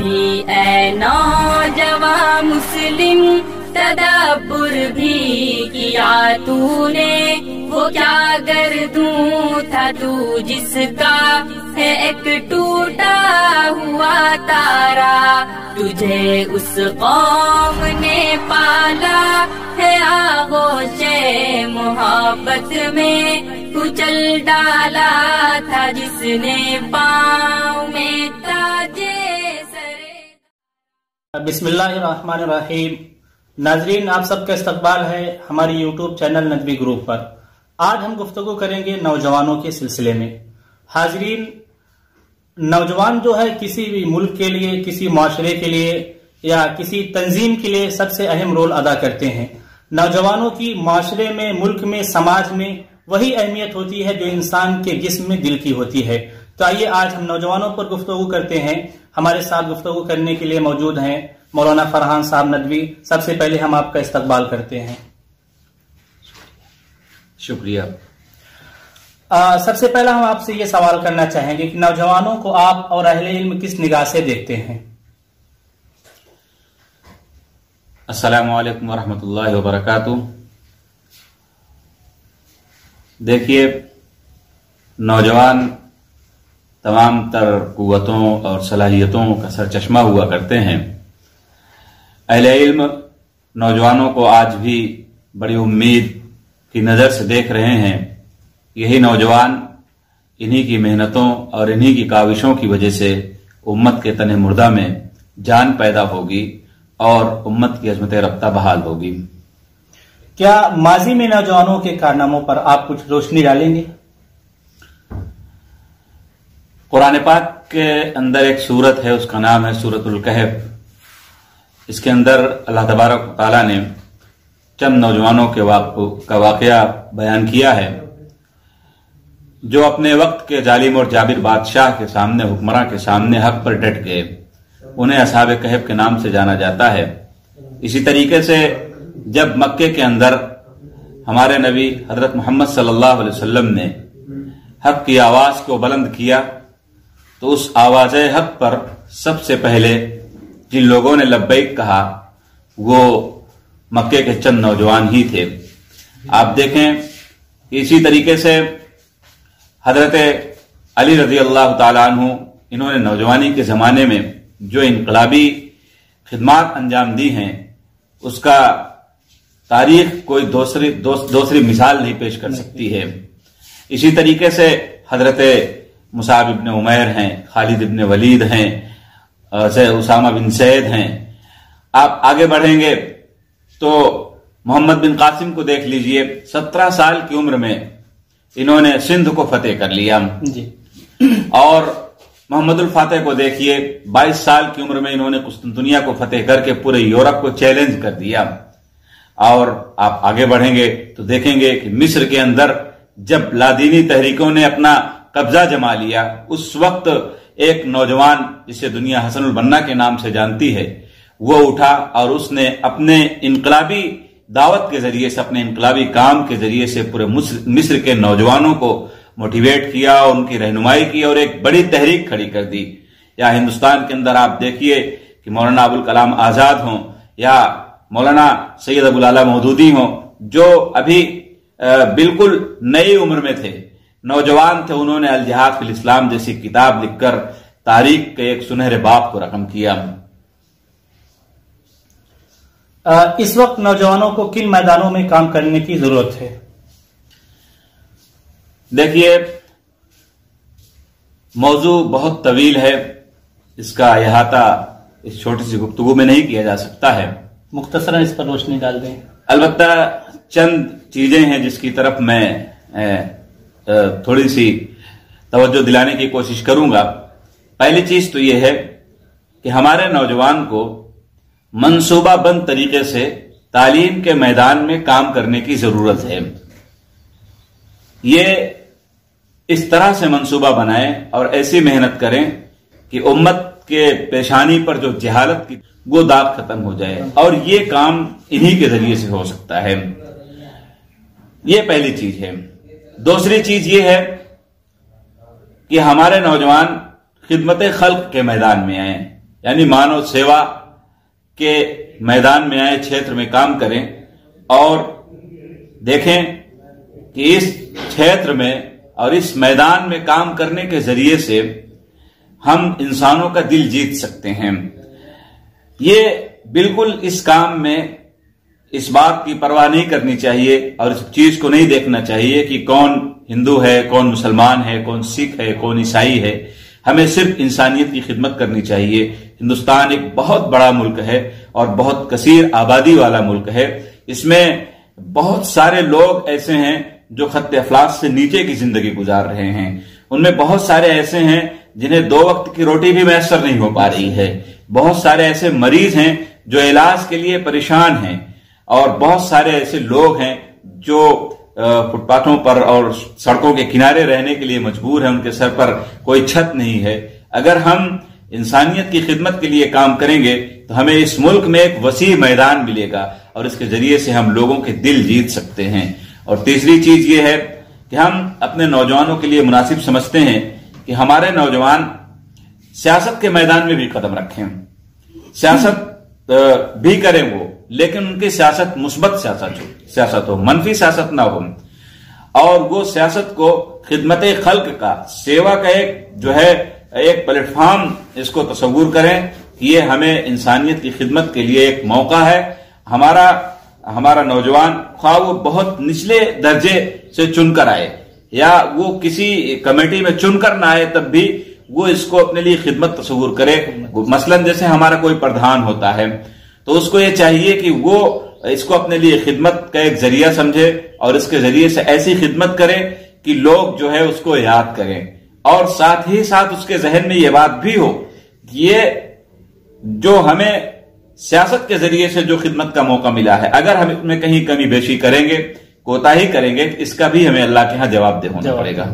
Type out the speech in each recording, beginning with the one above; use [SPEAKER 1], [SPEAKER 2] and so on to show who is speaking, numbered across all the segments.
[SPEAKER 1] بھی اے نوجوان مسلم تدبر بھی کیا تو نے، وہ کیا گردوں تھا تو جس کا ہے ایک ٹوٹا ہوا تارا، تجھے اس قوم نے پالا ہے آغوش محبت میں، کچل ڈالا تھا جس نے پاؤں میں تاجے سرے۔
[SPEAKER 2] بسم اللہ الرحمن الرحیم۔ ناظرین، آپ سب کا استقبال ہے ہماری یوٹیوب چینل ندوی گروپ پر۔ آج ہم گفتگو کریں گے نوجوانوں کے سلسلے میں۔ حاضرین، نوجوان جو ہے کسی بھی ملک کے لیے، کسی معاشرے کے لیے یا کسی تنظیم کے لیے سب سے اہم رول ادا کرتے ہیں۔ نوجوانوں کی معاشرے میں، ملک میں، سماج میں وہی اہمیت ہوتی ہے جو انسان کے جسم میں دل کی ہوتی ہے۔ تو آئیے آج ہم نوجوانوں پر گفتگو کرتے ہیں۔ ہمارے ساتھ گفتگو کرنے کے لیے موجود ہیں مولانا فرحان صاحب ندوی۔ سب سے پہلے ہم آپ کا استقبال کرتے ہیں۔
[SPEAKER 3] شکریہ۔
[SPEAKER 2] سب سے پہلا ہم آپ سے یہ سوال کرنا چاہیں گے کہ نوجوانوں کو آپ اور اہل علم کس نگاہ سے دیکھتے ہیں؟
[SPEAKER 3] السلام علیکم ورحمۃ اللہ وبرکاتہ۔ دیکھیے، نوجوان تمام تر قوتوں اور صلاحیتوں کا سرچشمہ ہوا کرتے ہیں۔ اہل علم نوجوانوں کو آج بھی بڑی امید کی نظر سے دیکھ رہے ہیں۔ یہی نوجوان انہی کی محنتوں اور انہی کی کاوشوں کی وجہ سے امت کے تن مردہ میں جان پیدا ہوگی اور امت کی عظمت رفتہ بحال ہوگی۔
[SPEAKER 2] کیا ماضی میں نوجوانوں کے کارناموں پر آپ کچھ روشنی ڈالیں گے؟
[SPEAKER 3] قرآن پاک کے اندر ایک سورت ہے، اس کا نام ہے سورۃ الکہف۔ اس کے اندر اللہ تبارک و تعالیٰ نے چند نوجوانوں کا واقعہ بیان کیا ہے جو اپنے وقت کے ظالم اور جابر بادشاہ کے سامنے، حکمراں کے سامنے حق پر ڈٹ گئے۔ انہیں اصحاب کہف کے نام سے جانا جاتا ہے۔ اسی طریقے سے جب مکے کے اندر ہمارے نبی حضرت محمد صلی اللہ علیہ وسلم نے حق کی آواز کو بلند کیا تو اس آواز حق پر سب سے پہلے جن لوگوں نے لبیک کہا وہ مکے کے چند نوجوان ہی تھے۔ آپ دیکھیں، اسی طریقے سے حضرت علی رضی اللہ تعالیٰ عنہ، انہوں نے نوجوانی کے زمانے میں جو انقلابی خدمات انجام دی ہیں اس کا تاریخ کوئی دوسری مثال نہیں پیش کر سکتی ہے۔ اسی طریقے سے حضرت مصعب ابن عمیر ہیں، خالد ابن ولید ہیں، اسامہ بن زید ہیں۔ آپ آگے بڑھیں گے تو محمد بن قاسم کو دیکھ لیجئے، 17 سال کی عمر میں انہوں نے سندھ کو فتح کر لیا
[SPEAKER 2] جی۔
[SPEAKER 3] اور محمد الفاتح کو دیکھیے، 22 سال کی عمر میں انہوں نے قسطنطنیہ کو فتح کر کے پورے یورپ کو چیلنج کر دیا۔ اور آپ آگے بڑھیں گے تو دیکھیں گے کہ مصر کے اندر جب لادینی تحریکوں نے اپنا قبضہ جما لیا، اس وقت ایک نوجوان جسے دنیا حسن البنا کے نام سے جانتی ہے، وہ اٹھا اور اس نے اپنے انقلابی دعوت کے ذریعے سے، اپنے انقلابی کام کے ذریعے سے پورے مصر کے نوجوانوں کو موٹیویٹ کیا اور ان کی رہنمائی کی اور ایک بڑی تحریک کھڑی کر دی۔ یا ہندوستان کے اندر آپ دیکھیے کہ مولانا ابوالکلام آزاد ہوں یا مولانا سید ابوالعلا مودودی ہوں، جو ابھی بالکل نئی عمر میں تھے، نوجوان تھے، انہوں نے الجہاد فی الاسلام جیسی کتاب لکھ کر تاریخ کے ایک سنہرے باب کو رقم کیا۔
[SPEAKER 2] اس وقت نوجوانوں کو کن میدانوں میں کام کرنے کی ضرورت ہے؟
[SPEAKER 3] دیکھیے، موضوع بہت طویل ہے، اس کا احاطہ اس چھوٹی سی گفتگو میں نہیں کیا جا سکتا ہے۔
[SPEAKER 2] مختصراً اس پر روشنی ڈال دیں۔
[SPEAKER 3] البتہ چند چیزیں ہیں جس کی طرف میں تھوڑی سی توجہ دلانے کی کوشش کروں گا۔ پہلی چیز تو یہ ہے کہ ہمارے نوجوان کو منصوبہ بند طریقے سے تعلیم کے میدان میں کام کرنے کی ضرورت ہے۔ یہ اس طرح سے منصوبہ بنائیں اور ایسی محنت کریں کہ امت کے پیشانی پر جو جہالت کی وہ داغ ختم ہو جائے، اور یہ کام انہی کے ذریعے سے ہو سکتا ہے۔ یہ پہلی چیز ہے۔ دوسری چیز یہ ہے کہ ہمارے نوجوان خدمت خلق کے میدان میں آئیں، यानी मानव सेवा के मैदान में आए, क्षेत्र में काम करें और देखें कि इस क्षेत्र में और इस मैदान में काम करने के जरिए से हम इंसानों का दिल जीत सकते हैं। ये बिल्कुल इस काम में इस बात की परवाह नहीं करनी चाहिए और इस चीज को नहीं देखना चाहिए कि कौन हिंदू है, कौन मुसलमान है, कौन सिख है, कौन ईसाई है। हमें सिर्फ इंसानियत की खिदमत करनी चाहिए। हिंदुस्तान एक बहुत बड़ा मुल्क है और बहुत कसीर आबादी वाला मुल्क है। इसमें बहुत सारे लोग ऐसे हैं जो खत्ते अफलास से नीचे की जिंदगी गुजार रहे हैं। उनमें बहुत सारे ऐसे हैं जिन्हें 2 वक्त की रोटी भी मैसर नहीं हो पा रही है। बहुत सारे ऐसे मरीज हैं जो इलाज के लिए परेशान हैं और बहुत सारे ऐसे लोग हैं जो फुटपाथों पर और सड़कों के किनारे रहने के लिए मजबूर हैं। उनके सर पर कोई छत नहीं है। अगर हम इंसानियत की खिदमत के लिए काम करेंगे तो हमें इस मुल्क में एक वसी मैदान मिलेगा और इसके जरिए से हम लोगों के दिल जीत सकते हैं। और तीसरी चीज ये है कि हम अपने नौजवानों के लिए मुनासिब समझते हैं कि हमारे नौजवान सियासत के मैदान में भी कदम रखें, सियासत भी करें वो, लेकिन उनकी सियासत मुस्बत सियासत हो, मनफी सियासत ना हो। और वो सियासत को खिदमत खल्क का, सेवा का एक प्लेटफॉर्म इसको तस्वूर करें कि ये हमें इंसानियत की खिदमत के लिए एक मौका है। हमारा नौजवान ख्वाह वो बहुत निचले दर्जे से चुनकर आए या वो किसी कमेटी में चुनकर ना आए, तब भी वो इसको अपने लिए खिदमत तस्वूर करे। मसलन जैसे हमारा कोई प्रधान होता है तो उसको ये चाहिए कि वो इसको अपने लिए खिदमत का एक जरिया समझे और इसके जरिए से ऐसी खिदमत करे कि लोग जो है उसको याद करें। और साथ ही साथ उसके जहन में ये बात भी हो कि ये जो हमें सियासत के जरिए से जो खिदमत का मौका मिला है, अगर हम इसमें कहीं कमी बेशी करेंगे, कोताही करेंगे, इसका भी हमें अल्लाह के यहां जवाबदेह होना पड़ेगा।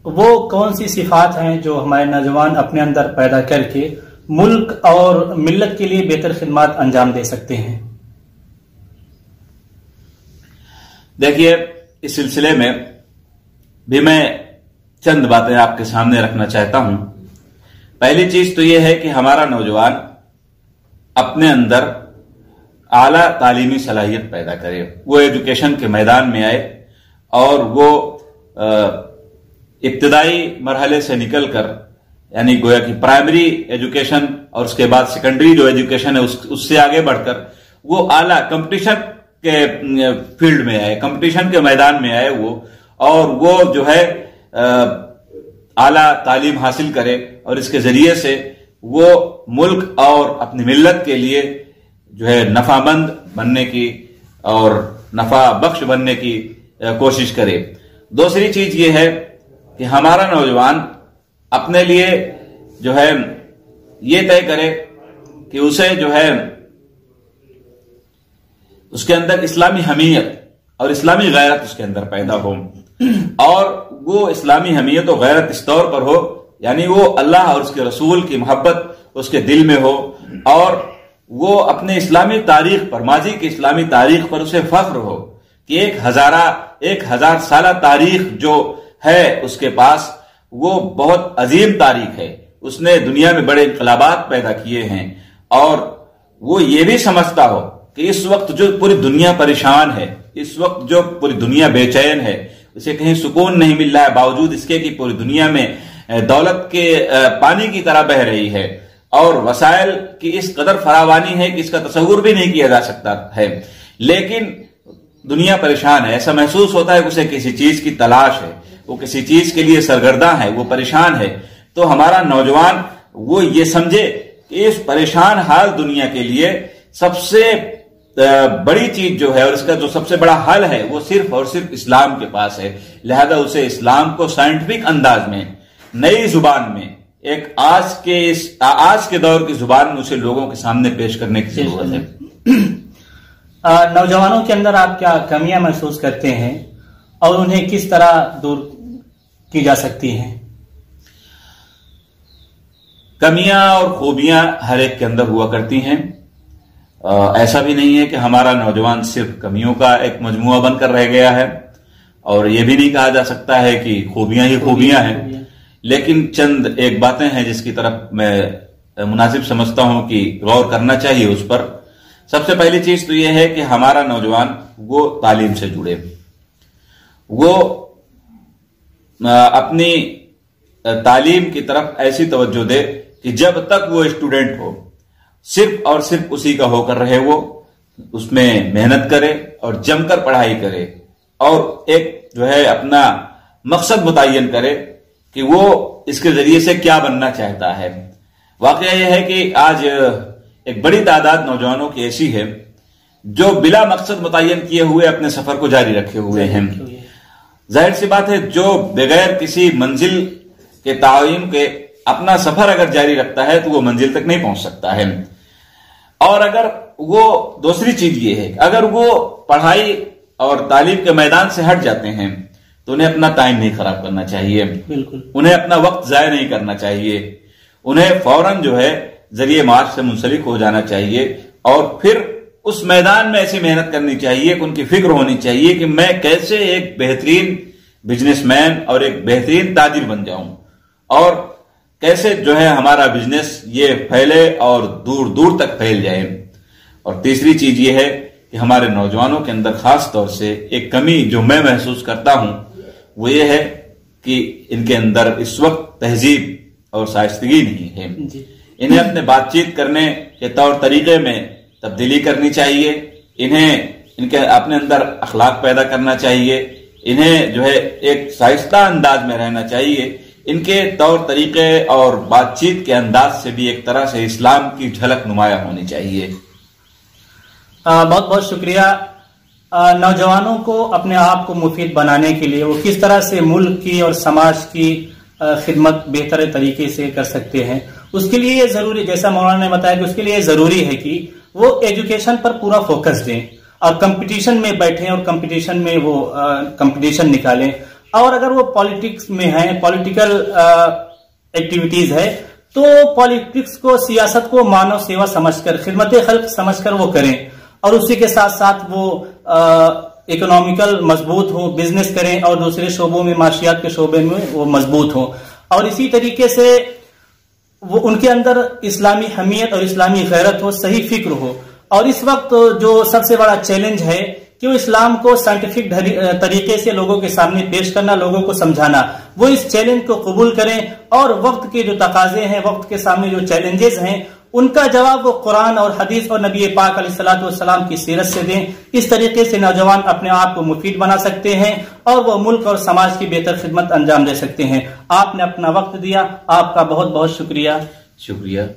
[SPEAKER 2] वो कौन सी सिफात हैं जो हमारे नौजवान अपने अंदर पैदा करके मुल्क और मिल्लत के लिए बेहतर खिदमत अंजाम दे सकते हैं?
[SPEAKER 3] देखिए, इस सिलसिले में भी मैं चंद बातें आपके सामने रखना चाहता हूं। पहली चीज तो यह है कि हमारा नौजवान अपने अंदर आला तालीमी सलाहियत पैदा करे, वो एजुकेशन के मैदान में आए और वो इब्तदाई मरहले से निकलकर, यानी गोया कि प्राइमरी एजुकेशन और उसके बाद सेकेंडरी जो एजुकेशन है उससे आगे बढ़कर वो आला कंपटीशन के फील्ड में आए, कंपटीशन के मैदान में आए वो, और वो जो है आला तालीम हासिल करे और इसके जरिए से वो मुल्क और अपनी मिल्लत के लिए जो है नफामंद बनने की और नफा बख्श बनने की कोशिश करे। दूसरी चीज ये है कि हमारा नौजवान अपने लिए जो है ये तय करे कि उसे जो है उसके अंदर इस्लामी हमीयत और इस्लामी गैरत उसके अंदर पैदा हो, और वो इस्लामी हमीयत और गैरत इस तौर पर हो यानी वो अल्लाह और उसके रसूल की मोहब्बत उसके दिल में हो और वो अपने इस्लामी तारीख पर, माजी की इस्लामी तारीख पर उसे फख्र हो कि एक हजार साला तारीख जो है उसके पास वो बहुत अजीम तारीख है। उसने दुनिया में बड़े इनकलाबात पैदा किए हैं और वो ये भी समझता हो कि इस वक्त जो पूरी दुनिया परेशान है, इस वक्त जो पूरी दुनिया बेचैन है, उसे कहीं सुकून नहीं मिल रहा है, बावजूद इसके कि पूरी दुनिया में दौलत के पानी की तरह बह रही है और वसाइल की इस कदर फरावानी है कि इसका तस्वुर भी नहीं किया जा सकता है, लेकिन दुनिया परेशान है। ऐसा महसूस होता है कि उसे किसी चीज की तलाश है, वो किसी चीज के लिए सरगर्दा है, वो परेशान है। तो हमारा नौजवान वो ये समझे कि इस परेशान हाल दुनिया के लिए सबसे बड़ी चीज जो है और इसका जो सबसे बड़ा हल है वो सिर्फ और सिर्फ इस्लाम के पास है। लिहाजा उसे इस्लाम को साइंटिफिक अंदाज में, नई जुबान में, एक आज के दौर की जुबान में उसे लोगों के सामने पेश करने की जरूरत है।
[SPEAKER 2] नौजवानों के अंदर आप क्या कमियां महसूस करते हैं और उन्हें किस तरह दूर की जा सकती हैं?
[SPEAKER 3] कमियां और खूबियां हर एक के अंदर हुआ करती हैं। ऐसा भी नहीं है कि हमारा नौजवान सिर्फ कमियों का एक मजमुआ बनकर रह गया है और यह भी नहीं कहा जा सकता है कि खूबियां ही खूबियां हैं, लेकिन चंद एक बातें हैं जिसकी तरफ मैं मुनासिब समझता हूं कि गौर करना चाहिए उस पर। सबसे पहली चीज तो यह है कि हमारा नौजवान वो तालीम से जुड़े, वो अपनी तालीम की तरफ ऐसी तवज्जो दे कि जब तक वो स्टूडेंट हो सिर्फ और सिर्फ उसी का होकर रहे, वो उसमें मेहनत करे और जमकर पढ़ाई करे और एक जो है अपना मकसद मुतय्यन करे कि वो इसके जरिए से क्या बनना चाहता है। वाकया यह है कि आज एक बड़ी तादाद नौजवानों की ऐसी है जो बिला मकसद मुतय्यन किए हुए अपने सफर को जारी रखे हुए हैं। जाहिर सी बात है, जो बगैर किसी मंजिल के तायीन के अपना सफर अगर जारी रखता है तो वो मंजिल तक नहीं पहुंच सकता है। और अगर वो दूसरी चीज ये है, अगर वो पढ़ाई और तालीम के मैदान से हट जाते हैं तो उन्हें अपना टाइम नहीं खराब करना चाहिए,
[SPEAKER 2] बिल्कुल
[SPEAKER 3] उन्हें अपना वक्त जाया नहीं करना चाहिए। उन्हें फौरन जो है जरिए मार्च से मुंसलिक हो जाना चाहिए और फिर उस मैदान में ऐसी मेहनत करनी चाहिए कि उनकी फिक्र होनी चाहिए कि मैं कैसे एक बेहतरीन बिजनेसमैन और एक बेहतरीन ताजिर बन जाऊं और कैसे जो है हमारा बिजनेस ये फैले और दूर दूर तक फैल जाए। और तीसरी चीज ये है कि हमारे नौजवानों के अंदर खास तौर से एक कमी जो मैं महसूस करता हूं वो ये है कि इनके अंदर इस वक्त तहजीब और शाइस्तगी नहीं है। इन्हें अपने बातचीत करने के तौर तरीके में तब्दीली करनी चाहिए, इन्हें इनके अपने अंदर अखलाक पैदा करना चाहिए, इन्हें जो है एक शाइस्ता अंदाज में रहना चाहिए। इनके तौर तरीके और बातचीत के अंदाज से भी एक तरह से इस्लाम की झलक नुमाया होनी चाहिए।
[SPEAKER 2] बहुत बहुत शुक्रिया। नौजवानों को अपने आप को मुफीद बनाने के लिए वो किस तरह से मुल्क की और समाज की खिदमत बेहतर तरीके से कर सकते हैं, उसके लिए ये जरूरी, जैसा मौलाना ने बताया कि उसके लिए जरूरी है कि वो एजुकेशन पर पूरा फोकस दें और कंपटीशन में बैठें और कंपटीशन में वो कंपटीशन निकालें। और अगर वो पॉलिटिक्स में है, पॉलिटिकल एक्टिविटीज है, तो पॉलिटिक्स को, सियासत को मानव सेवा समझकर, खिदमत खल्क समझकर वो करें और उसी के साथ साथ वो इकोनॉमिकल मजबूत हो, बिजनेस करें और दूसरे शोबों में, माशियात के शोबे में वो मजबूत हो। और इसी तरीके से वो उनके अंदर इस्लामी हमीयत और इस्लामी गैरत हो, सही फिक्र हो। और इस वक्त जो सबसे बड़ा चैलेंज है कि वो इस्लाम को साइंटिफिक तरीके से लोगों के सामने पेश करना, लोगों को समझाना, वो इस चैलेंज को कबूल करें और वक्त के जो तकाजे हैं, वक्त के सामने जो चैलेंजेस हैं, उनका जवाब वो कुरान और हदीस और नबी पाक अलैहिस्सलातु वस्सलाम की सीरत से दें। इस तरीके से नौजवान अपने आप को मुफीद बना सकते हैं और वो मुल्क और समाज की बेहतर खिदमत अंजाम दे सकते हैं। आपने अपना वक्त दिया, आपका बहुत बहुत शुक्रिया।
[SPEAKER 3] शुक्रिया।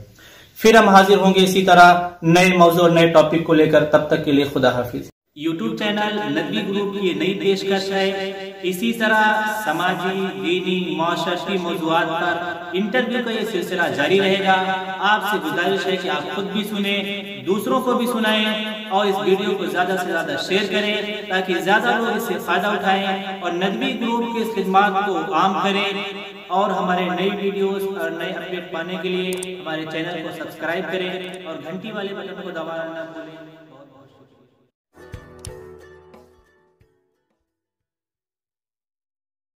[SPEAKER 2] फिर हम हाजिर होंगे इसी तरह नए मौजू और नए टॉपिक को लेकर। तब तक के लिए खुदा हाफिज। यूट्यूब चैनल नदवी ग्रुप की नई पेशकश है। इसी तरह समाजी, दीनी, माशरती मौज़ूआत पर इंटरव्यू का ये सिलसिला जारी रहेगा। आपसे गुजारिश है कि आप खुद भी सुने, दूसरों को भी सुनाएं और इस वीडियो को ज्यादा से ज्यादा शेयर करें ताकि ज्यादा लोग इससे फायदा उठाएं और नदवी ग्रुप की इस खिदमत को आम करें। और हमारे नई वीडियोस और नए अपडेट पाने के लिए हमारे चैनल को सब्सक्राइब करें और घंटी वाले बटन को दबाना न भूलें।